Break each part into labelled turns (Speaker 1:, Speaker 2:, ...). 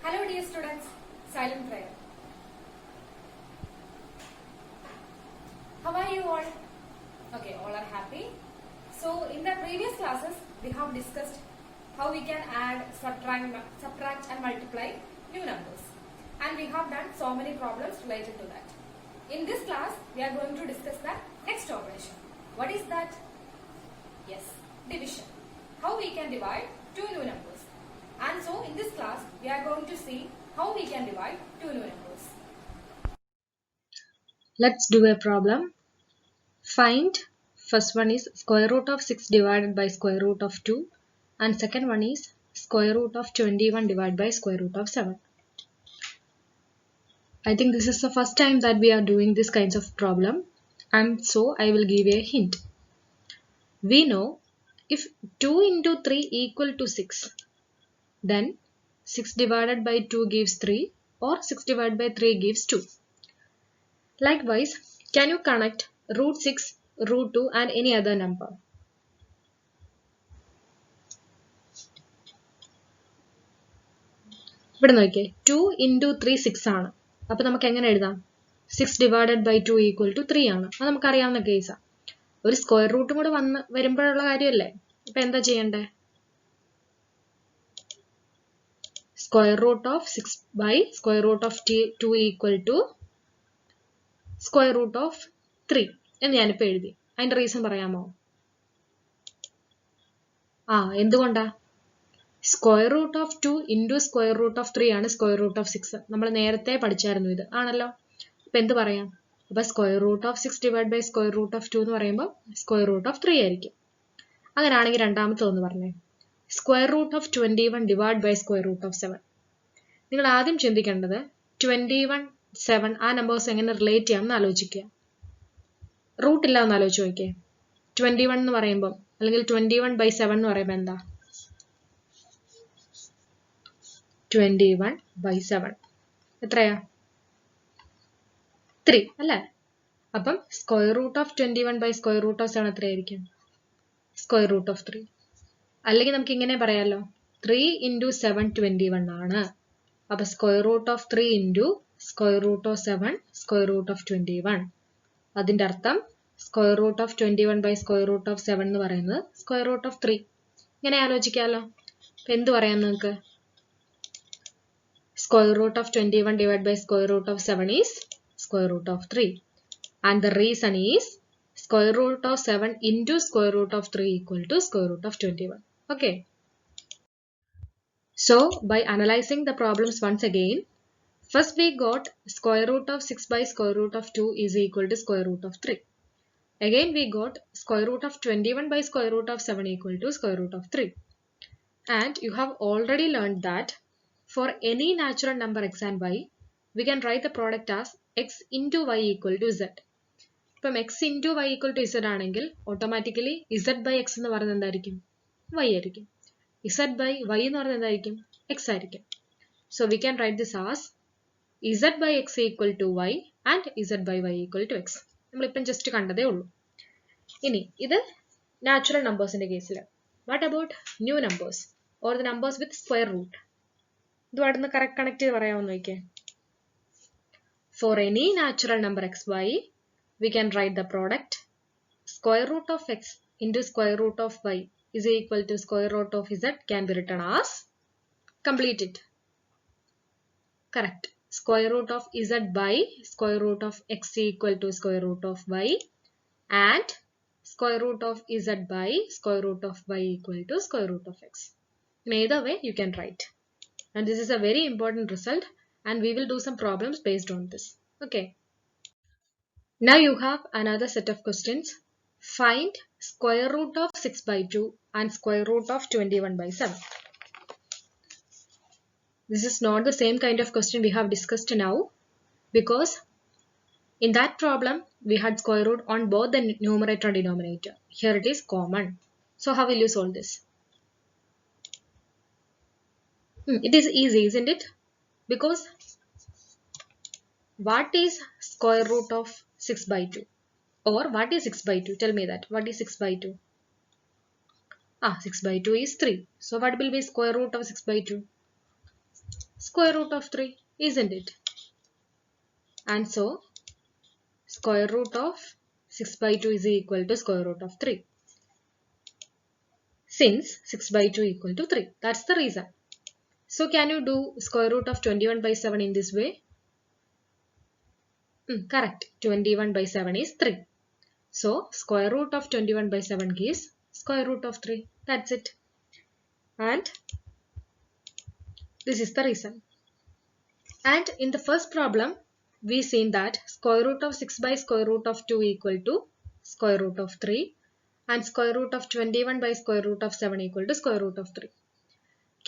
Speaker 1: Hello dear students, silent prayer. How are you all? Okay, all are happy. So in the previous classes we have discussed how we can add, subtract and multiply new numbers. And we have done so many problems related to that. In this class we are going to discuss the next operation. What is that? Yes, division. How we can divide two new numbers. And so in this class we are going to see how we can divide two new numbers.
Speaker 2: Let's do a problem. Find, first one is square root of 6 divided by square root of 2 and second one is square root of 21 divided by square root of 7. I think this is the first time that we are doing this kinds of problem and so I will give a hint. We know if 2 into 3 equal to 6, then 6 divided by 2 gives 3 or 6 divided by 3 gives 2. Likewise, can you connect root 6, root 2 and any other number? ഇവിടെ നോക്കിയേ 2 into 3 6 ആണ്. അപ്പോൾ നമുക്ക് എങ്ങനെ എഴുതാം? 6 divided by 2 equal to 3 ആണ്. അത് നമുക്കറിയാവുന്ന കേസാണ്. ഒരു സ്ക്വയർ റൂട്ടും കൂടെ വരുമ്പോഴുള്ള കാര്യമല്ലേ? അപ്പോൾ എന്താ ചെയ്യണ്ടേ? Square root of 6 by square root of 2 equal to square root of 3 എന്ന് ഞാനിപ്പോൾ എഴുതി. അതിന്റെ റീസൺ പറയാമോ? എന്തുകൊണ്ടാ? Square root of 2 into square root of 3 ആണ് സ്ക്വയർ റൂട്ട് ഓഫ് 6. നമ്മൾ നേരത്തെ പഠിച്ചായിരുന്നു ഇത് ആണല്ലോ. അപ്പം എന്ത് പറയാം? അപ്പം square root of 6 divide by square root of 2 എന്ന് പറയുമ്പോൾ സ്ക്വയർ റൂട്ട് ഓഫ് 3 ആയിരിക്കും. അങ്ങനെയാണെങ്കിൽ രണ്ടാമത്തെ ഒന്ന് പറഞ്ഞേ, square root of 21 divide by square root of 7. നിങ്ങൾ ആദ്യം ചിന്തിക്കേണ്ടത് 21, 7 ആ നമ്പേഴ്സ് എങ്ങനെ റിലേറ്റ് ചെയ്യാമെന്ന് ആലോചിക്കുക. റൂട്ടില്ല എന്ന് ആലോചിച്ച് നോക്കിയേ. 21 എന്ന് പറയുമ്പോൾ അല്ലെങ്കിൽ 21 by 7 എന്ന് പറയുമ്പോൾ എന്താ? 21 by 7 എത്രയാ? 3 അല്ലേ? അപ്പം square root of 21 by square root of 7 എത്രയായിരിക്കും? Square root of 3. അല്ലെങ്കിൽ നമുക്ക് ഇങ്ങനെ പറയാമല്ലോ, 3 into 7 21 ആണ്. അപ്പൊ square root of 3 into square root of 7 square root of 21. അതിന്റെ അർത്ഥം square root of 21 by square root of 7 എന്ന് പറയുന്നത് സ്ക്വയർ റൂട്ട് ഓഫ് 3. ഇങ്ങനെ ആലോചിക്കാമല്ലോ. അപ്പൊ എന്ത് പറയാം നിങ്ങൾക്ക്? Square root of 21 divided by square root of 7 is square root of 3. And the reason is square root of 7 into square root of 3 equal to square root of 21. Okay. So, by analyzing the problems once again, first we got square root of 6 by square root of 2 is equal to square root of 3. Again we got square root of 21 by square root of 7 equal to square root of 3. And you have already learned that for any natural number x and y, we can write the product as x into y equal to z. ഇപ്പം x into y equal to z ആണെങ്കിൽ automatically z by x എന്ന് പറയുന്നത് എന്തായിരിക്കും? y ആയിരിക്കും. z by y എന്ന് പറയുന്നത് എന്തായിരിക്കും? x ആയിരിക്കും. So we can write this as z by x equal to y and z by y equal to x. നമ്മളിപ്പം ജസ്റ്റ് കണ്ടതേ ഉള്ളൂ. ഇനി ഇത് നാച്ചുറൽ നമ്പേഴ്സിന്റെ കേസിൽ. What about new numbers or the numbers with square root? ഇതുമായിട്ടൊന്ന് correct connect ചെയ്ത് പറയാമെന്ന് നോക്കിയേ. For any natural number xy, we can write the product square root of x into square root of y is equal to square root of z can be written as, complete it. Correct. Square root of z by square root of x equal to square root of y and square root of z by square root of y equal to square root of x. In either way, you can write. And this is a very important result and we will do some problems based on this. Okay. Now you have another set of questions. Find square root of 6 by 2 and square root of 21 by 7. This is not the same kind of question we have discussed now because in that problem we had square root on both the numerator and denominator. Here it is common. So how will you solve this? It is easy, isn't it? Because what is square root of 6 by 2? Or what is 6 by 2? Tell me that. What is 6 by 2? 6 by 2 is 3. So what will be square root of 6 by 2? square root of 3, isn't it? And so square root of 6 by 2 is equal to square root of 3. Since 6 by 2 equal to 3. That's the reason. So can you do square root of 21 by 7 in this way? Correct. 21 by 7 is 3. So square root of 21 by 7 gives square root of 3. That's it. And this is the reason. And in the first problem, we seen that square root of 6 by square root of 2 equal to square root of 3 and square root of 21 by square root of 7 equal to square root of 3.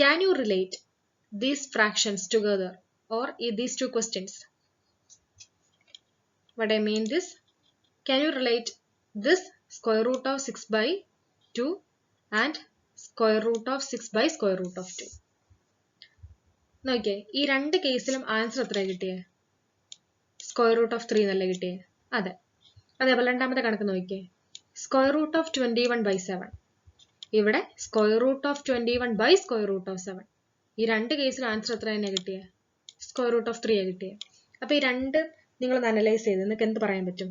Speaker 2: Can you relate these fractions together or these two questions? What I mean is, can you relate this square root of 6 by 2 and square root of 6 by square root of 2? നോക്കിയേ ഈ രണ്ട് കേസിലും answer എത്ര കിട്ടിയേ? Square root of 3 എന്നല്ലേ കിട്ടിയേ? അതെ. അതേപോലെ രണ്ടാമത്തെ കണക്ക് നോക്കിയേ, സ്ക്വയർ റൂട്ട് ഓഫ് 21 by 7. ഇവിടെ square root of 21 by square root of 7. ഈ രണ്ട് കേസിലും ആൻസർ എത്ര തന്നെ കിട്ടിയേ? സ്ക്വയർ റൂട്ട് ഓഫ് 3 കിട്ടിയേ. അപ്പൊ ഈ രണ്ട് നിങ്ങളൊന്ന് അനലൈസ് ചെയ്ത് നിങ്ങൾക്ക് എന്ത് പറയാൻ പറ്റും?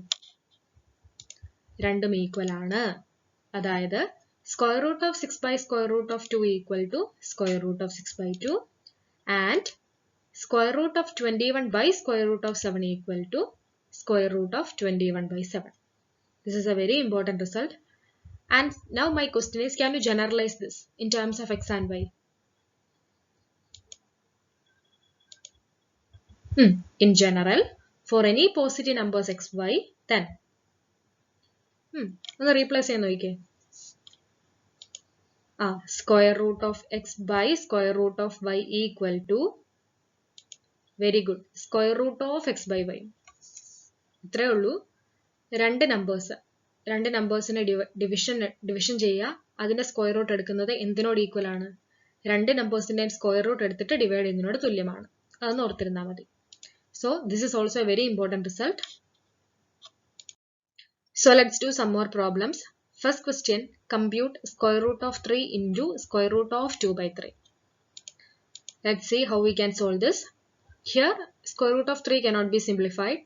Speaker 2: രണ്ടും ഈക്വൽ ആണ്. അതായത് square root of 6 by square root of 2 equal to square root of 6 by 2 and square root of 21 by square root of 7 equal to square root of 21 by 7. This is a very important result. And now my question is, can you generalize this in terms of x and y? In general, for any positive numbers x, y, then ഒന്ന് replace ചെയ്യാൻ നോക്കിക്കേ. Square root of x by square root of y equal to, very good, square root of x by y. ഇത്രയേ ഉള്ളൂ. രണ്ട് നമ്പേഴ്സിനെ division ചെയ്യുക, അതിന്റെ square root എടുക്കുന്നത് എന്തിനോട് equal ആണ്? രണ്ട് നമ്പേഴ്സിന്റെ സ്ക്വയർ റൂട്ട് എടുത്തിട്ട് ഡിവൈഡ് ചെയ്യുന്നതിനോട് തുല്യമാണ്. അതൊന്ന് ഓർത്തിരുന്നാൽ മതി. So this is also a very important result. So let's do some more problems. First question, compute square root of 3 into square root of 2 by 3. Let's see how we can solve this. Here, square root of 3 cannot be simplified.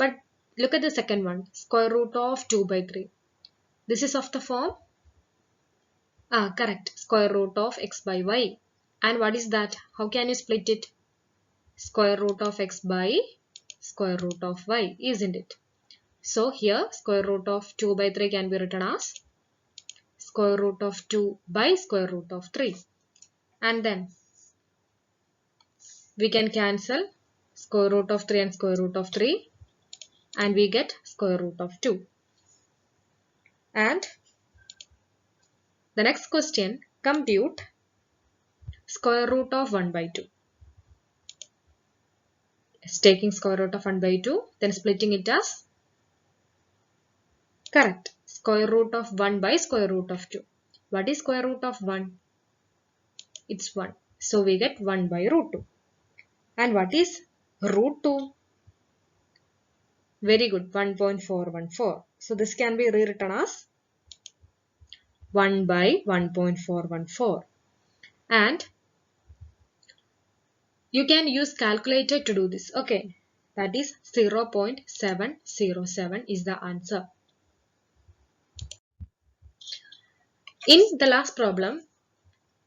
Speaker 2: But look at the second one, square root of 2 by 3. This is of the form? Correct, square root of x by y. And what is that? How can you split it? Square root of x by square root of y, isn't it? So here square root of 2 by 3 can be written as square root of 2 by square root of 3. And then we can cancel square root of 3 and square root of 3 and we get square root of 2. And the next question, compute square root of 1 by 2. Taking square root of 1 by 2, then splitting it as, correct, square root of 1 by square root of 2. What is square root of 1? It's 1. So we get 1 by root 2. And what is root 2? Very good, 1.414. So this can be rewritten as 1 by 1.414. And you can use calculator to do this. Okay, that is 0.707 is the answer. In the last problem,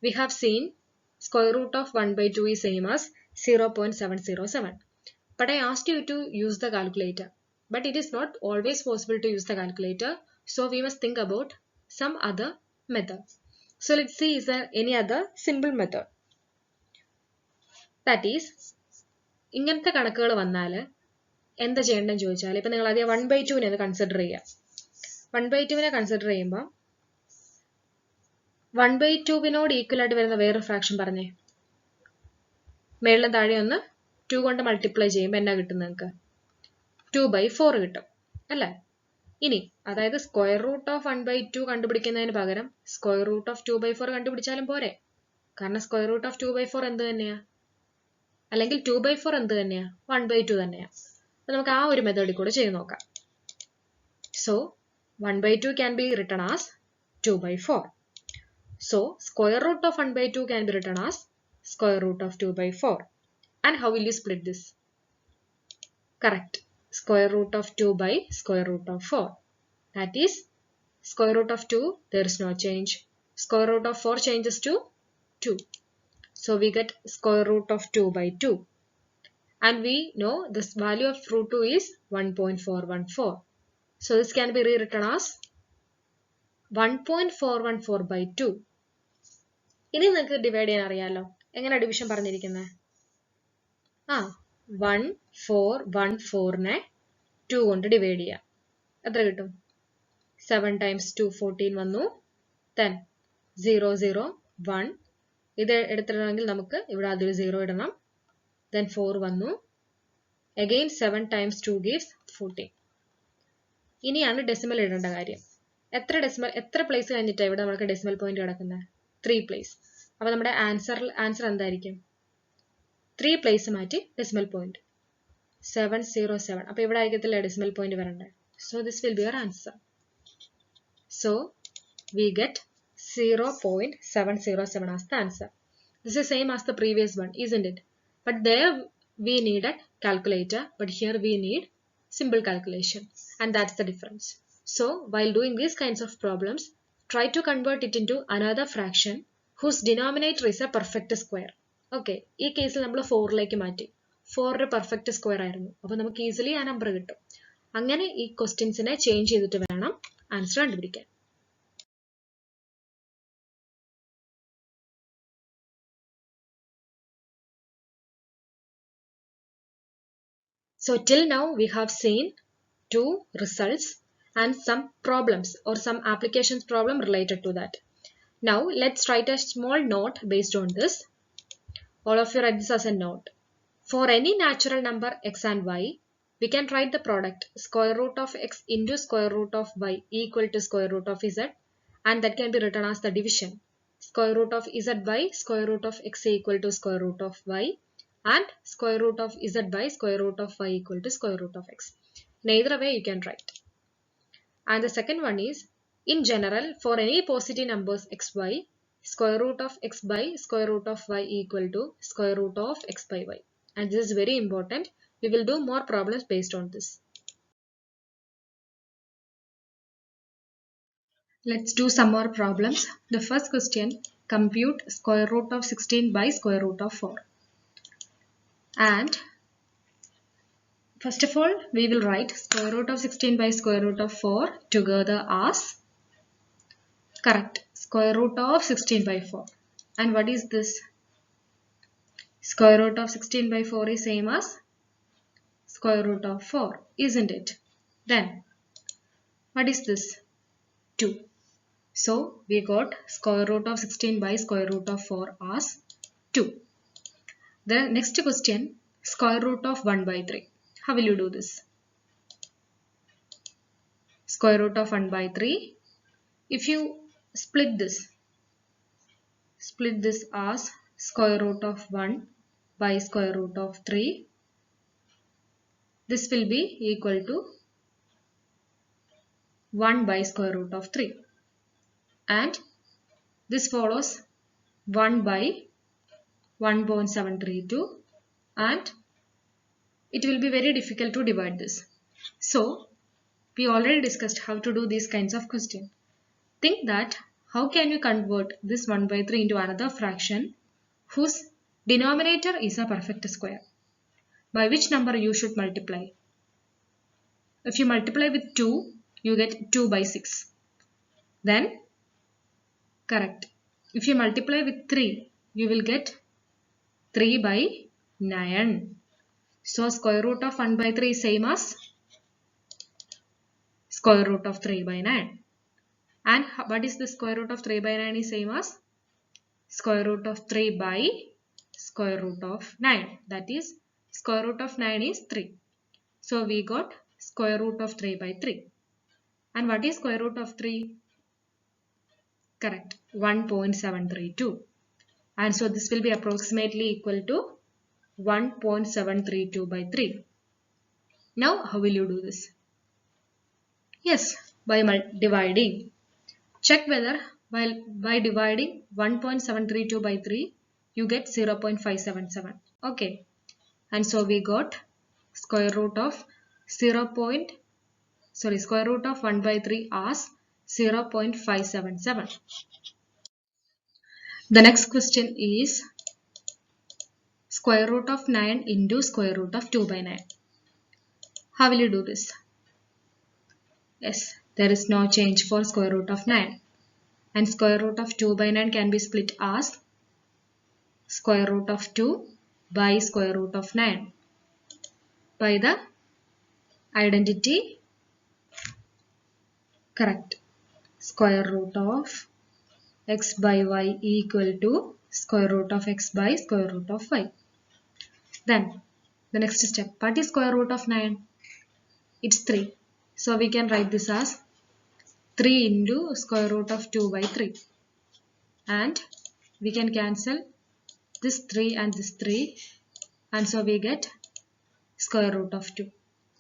Speaker 2: we have seen square root of 1 by 2 is same as 0.707. But I asked you to use the calculator. But it is not always possible to use the calculator. So we must think about some other method. So let's see, is there any other simple method? That is, ഇങ്ങനത്തെ കണക്കുകൾ വന്നാൽ എന്താ ചെയ്യേണ്ടതെന്ന് ചോദിച്ചാൽ, ഇപ്പം നിങ്ങൾ ആദ്യം 1 by 2 അത് കൺസിഡർ ചെയ്യുക. 1 by 2 കൺസിഡർ ചെയ്യുമ്പോൾ 1 by 2 ഈക്വൽ ആയിട്ട് വരുന്ന വേറൊരു ഫ്രാക്ഷൻ പറഞ്ഞേ. മേളിലും താഴെ ഒന്ന് 2 കൊണ്ട് മൾട്ടിപ്ലൈ ചെയ്യുമ്പോൾ എന്നാ കിട്ടും നിങ്ങൾക്ക്? 2 by 4 കിട്ടും അല്ലേ? ഇനി അതായത് സ്ക്വയർ റൂട്ട് ഓഫ് 1 by 2 കണ്ടുപിടിക്കുന്നതിന് പകരം സ്ക്വയർ റൂട്ട് ഓഫ് 2 by 4 കണ്ടുപിടിച്ചാലും പോരെ. കാരണം സ്ക്വയർ റൂട്ട് ഓഫ് 2 by 4 എന്ത് തന്നെയാ? അല്ലെങ്കിൽ 2 by 4 എന്ത് തന്നെയാ? 1 by 2 തന്നെയാ. അപ്പൊ നമുക്ക് ആ ഒരു മെത്തേഡിൽ കൂടെ ചെയ്ത് നോക്കാം. So 1 by 2 can be written as 2 by 4. So square root of 1 by 2 can be written as square root of 2 by 4. And how will you split this? Correct. Square root of 2 by square root of 4. That is square root of 2, there is no change. Square root of 4 changes to 2. So we get square root of 2 by 2. And we know this value of root 2 is 1.414. So this can be rewritten as 1.414 by 2. ഇനി നിങ്ങൾക്ക് divide ചെയ്യാൻ അറിയാലോ. എങ്ങനെ division പറഞ്ഞിരിക്കുന്നത്? 1,4,1,4നെ 2 കൊണ്ട് divide ചെയ്യാം. എത്ര കിട്ടും? 7 times 2 14 വന്നു. Then 0 0 1. ഇത് എടുത്തിടണമെങ്കിൽ നമുക്ക് ഇവിടെ ആദ്യം 0 ഇടണം. Then 4 വന്നു. Again 7 times 2 gives 14. ഇനിയാണ് ഡെസിമൽ ഇടേണ്ട കാര്യം. എത്ര പ്ലേസ് കഴിഞ്ഞിട്ടാണ് ഇവിടെ നമുക്ക് ഡെസിമൽ പോയിന്റ് കിടക്കുന്നത്? 3 പ്ലേസ്. അപ്പോൾ നമ്മുടെ ആൻസർ എന്തായിരിക്കും? 3 പ്ലേസ് മാറ്റി ഡെസിമൽ പോയിന്റ് 707. അപ്പോൾ ഇവിടെ ആയിരിക്കത്തില്ല ഡെസിമൽ പോയിന്റ് വരണ്ടേ. So this will be our answer. So we get 0.707 as the answer. This is same as the previous one, isn't it? But there we needed calculator, but here we need simple calculation, and that's the difference. So while doing these kinds of problems, try to convert it into another fraction whose denominator is a perfect square. Okay, ഈ കേസിൽ നമ്മൾ 4ലേക്ക് മാറ്റി. 4 ഒരു perfect square ആയിരുന്നു. അപ്പോൾ നമുക്ക് easily ആ number കിട്ടും. അങ്ങനെ ഈ ക്വസ്റ്റ്യൻസിനെ ചേഞ്ച് ചെയ്തിട്ട് വേണം ആൻസർ കണ്ടുപിടിക്കാൻ. So till now we have seen 2 results and some problems or some applications problem related to that. Now let's write a small note based on this. All of you write this as a note. For any natural number x and y, we can write the product square root of x into square root of y equal to square root of z, and that can be written as the division. Square root of z by square root of x equal to square root of y, and square root of z by square root of y equal to square root of x. In either way you can write. And the second one is, in general, for any positive numbers xy, square root of x by square root of y equal to square root of x by y. And this is very important. We will do more problems based on this. Let's do some more problems. The first question, compute square root of 16 by square root of 4. And first of all, we will write square root of 16 by square root of 4 together as, correct, square root of 16 by 4. And what is this? Square root of 16 by 4 is same as square root of 4, isn't it? Then what is this? 2. So we got square root of 16 by square root of 4 as 2. The next question, square root of 1 by 3. How will you do this? Square root of 1 by 3. If you split this as square root of 1 by square root of 3, this will be equal to 1 by square root of 3. And this follows 1 by 1.732, and it will be very difficult to divide this. So we already discussed how to do these kinds of questions. Think that how can you convert this 1 by 3 into another fraction whose denominator is a perfect square? By which number you should multiply? If you multiply with 2, you get 2 by 6. Then, correct. If you multiply with 3, you will get 3 by 9. So square root of 1 by 3 is same as square root of 3 by 9. And what is the square root of 3 by 9 is same as square root of 3 by square root of 9. That is square root of 9 is 3. So we got square root of 3 by 3. And what is square root of 3? Correct, 1.732. And so this will be approximately equal to 1.732 by 3. Now how will you do this? Yes, by dividing. Check whether by dividing 1.732 by 3 you get 0.577. Okay, And so we got square root of square root of 1 by 3 as 0.577. The next question is square root of 9 into square root of 2 by 9. How will you do this? Yes, there is no change for square root of 9. And square root of 2 by 9 can be split as square root of 2 by square root of 9 by the identity, correct, square root of x by y equal to square root of x by square root of y. Then the next step, what is square root of 9? It's 3. So we can write this as 3 into square root of 2 by 3. And we can cancel this 3 and this 3. And so we get square root of 2.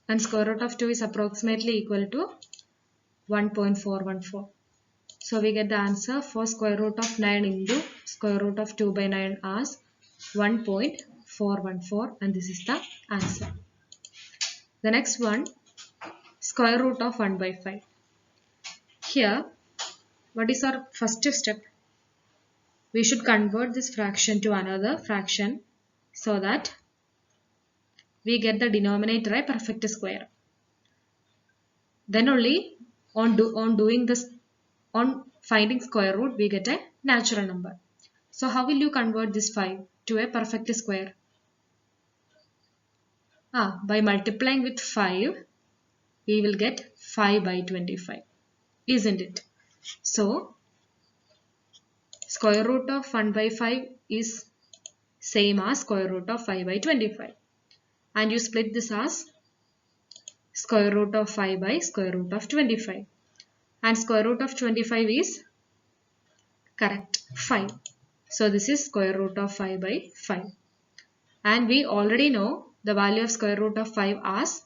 Speaker 2: And square root of 2 is approximately equal to 1.414. So we get the answer for square root of 9 into square root of 2 by 9 as 1.414, and this is the answer. The next one, square root of 1 by 5. Here, what is our first step? We should convert this fraction to another fraction so that we get the denominator a perfect square. Then only on finding square root, we get a natural number. So how will you convert this 5 to a perfect square? By multiplying with 5, we will get 5 by 25, isn't it? So square root of 1 by 5 is same as square root of 5 by 25. And you split this as square root of 5 by square root of 25. And square root of 25 is, correct, 5. So this is square root of 5 by 5. And we already know the value of square root of 5 as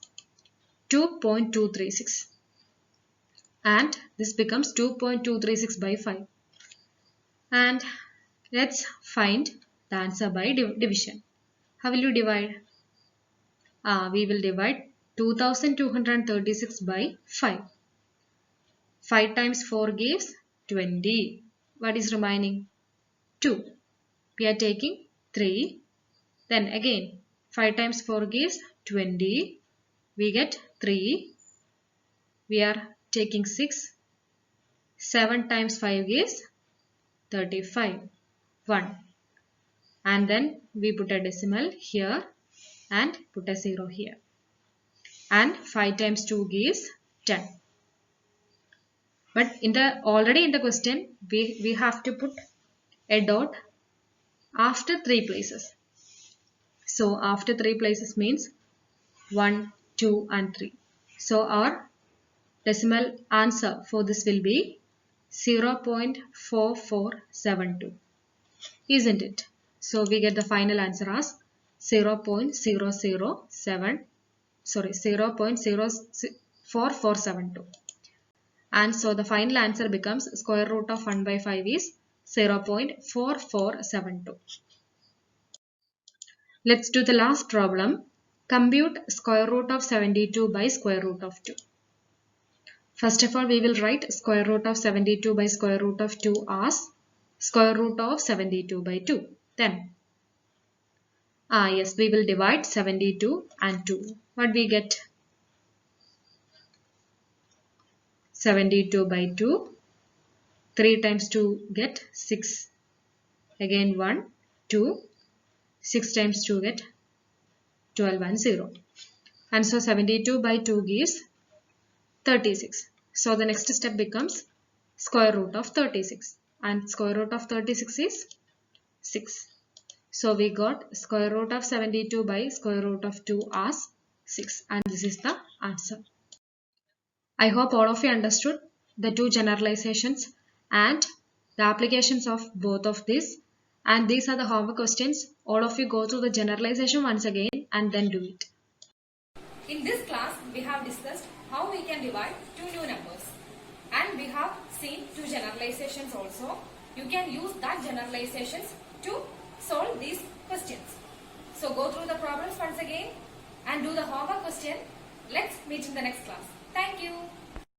Speaker 2: 2.236. And this becomes 2.236 by 5. And let's find the answer by division. How will you divide? We will divide 2236 by 5. 5 times 4 gives 20. What is remaining? 2. We are taking 3. Then again 5 times 4 gives 20. We get 3. We are taking 6. 7 times 5 gives 35. 1. And then we put a decimal here and put a 0 here. And 5 times 2 gives 10. But already in the question, we have to put a dot after 3 places. So after 3 places means 1, 2 and 3. So our decimal answer for this will be 0.4472. Isn't it? So we get the final answer as 0.4472. And so the final answer becomes square root of 1 by 5 is 0.4472. Let's do the last problem. Compute square root of 72 by square root of 2. First of all, we will write square root of 72 by square root of 2 as square root of 72 by 2. Then, yes, we will divide 72 and 2. What we get? 72 by 2. 3 times 2 get 6. Again 1, 2. 6 times 2 get 12 and 0. And so 72 by 2 gives 36. So the next step becomes square root of 36. And square root of 36 is 6. So we got square root of 72 by square root of 2 as 6. And this is the answer. I hope all of you understood the two generalizations and the applications of both of these. And these are the homework questions. All of you go through the generalization once again and then do it.
Speaker 1: In this class, we have discussed how we can divide two new numbers. And we have seen two generalizations also. You can use that generalizations to solve these questions. So go through the problems once again and do the homework question. Let's meet in the next class. Thank you.